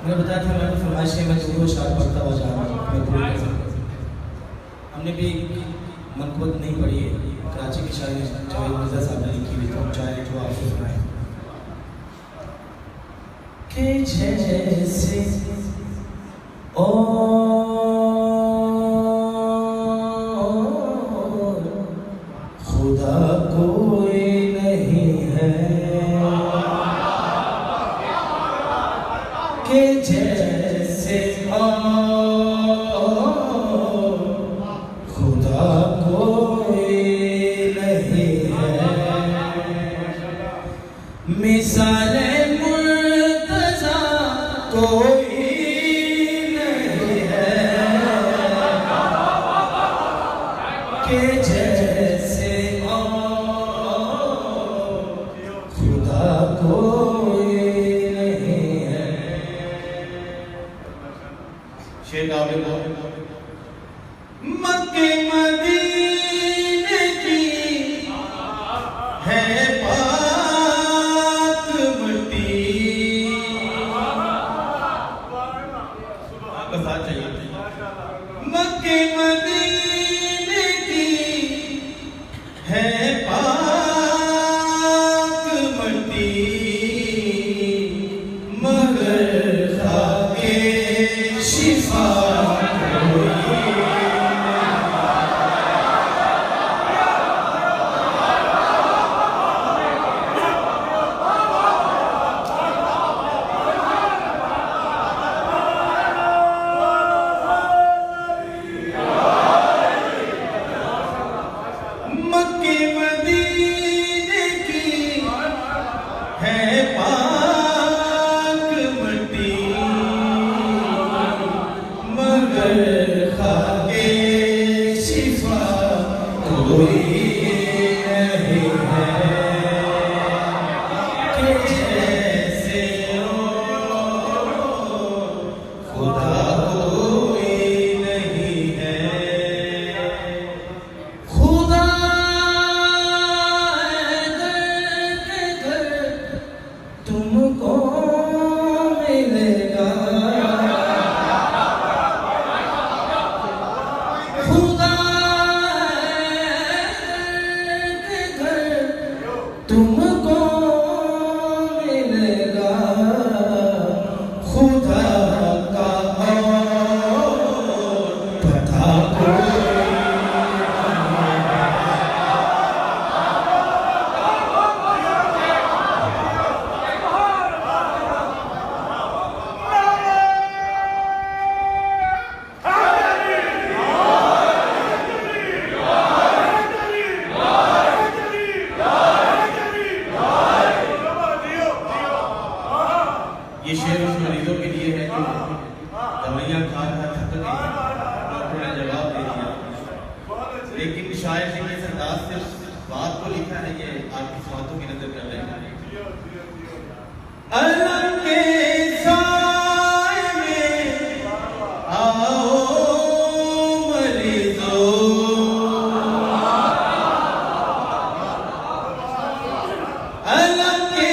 मैंने बताया था मैं फरमाइश है मैं दो शार पढ़ता हुआ जा रहा हूँ। हमने भी मनकबत नहीं पढ़ी है, कराची की शायरी जावेद मिर्ज़ा साहब ने लिखी हुई, तो चाहे जो आप सुनाएं कि जैसे खुदा कोई नहीं है कि जैसे खुदा कोई नहीं है, मिसाल मुर्तज़ा कोई नहीं है कि जैसे खुदा कोई नहीं है। शेर गावे मक्के मदीने की है पाक मिट्टी, आपका साथ चाहिए। मक्के मदीने की है पाक मिट्टी, मगर खाके शिफा तुमको मिलेगा खुदा का पता ये शेर उन मरीजों के लिए है जो दवाइयाँ खा खा थक गए, डॉक्टर ने जवाब दे दिया, लेकिन शायद ने इस अंदाज से उस बात को लिखा है, ये आपकी बातों की नजर कर रहे हैं। अलम के साए में आओ मरीजों, अलम के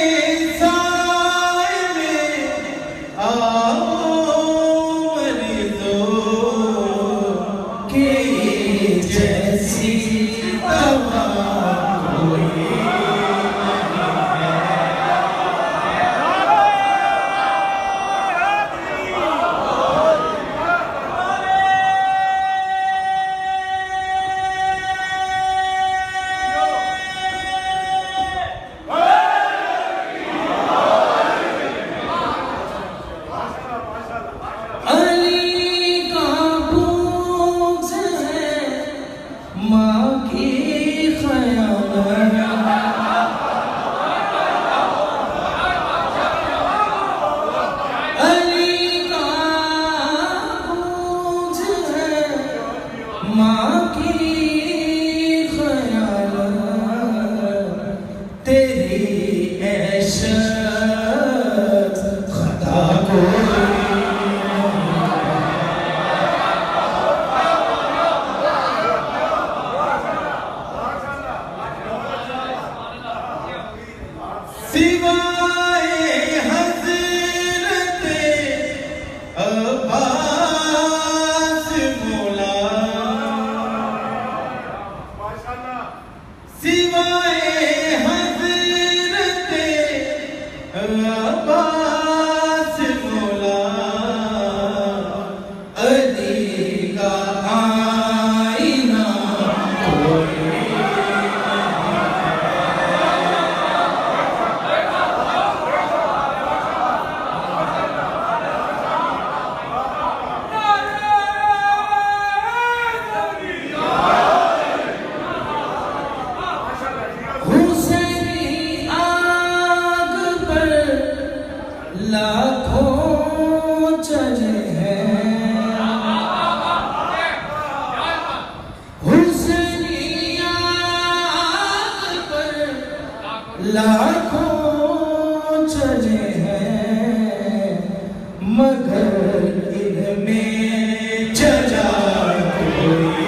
राहों चले हैं मगर इनमें चला कोई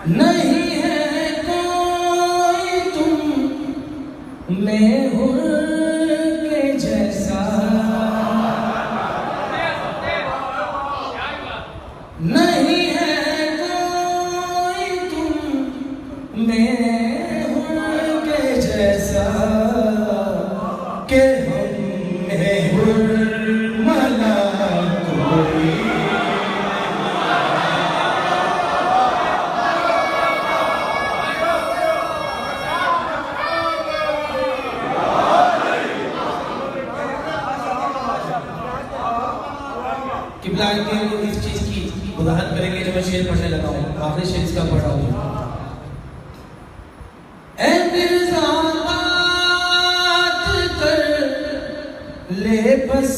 नहीं है कोई तुम में हुर के जैसा, नहीं है कोई तुम में हुर के जैसा कि हम में हुर मला कोई। किबला के इस चीज की वजाहत करेंगे जब मैं शेर पढ़ने लगा हूँ। आखिरी शेर इसका पढ़ा हूँ। ऐ मिर्ज़ा बात कर ले बस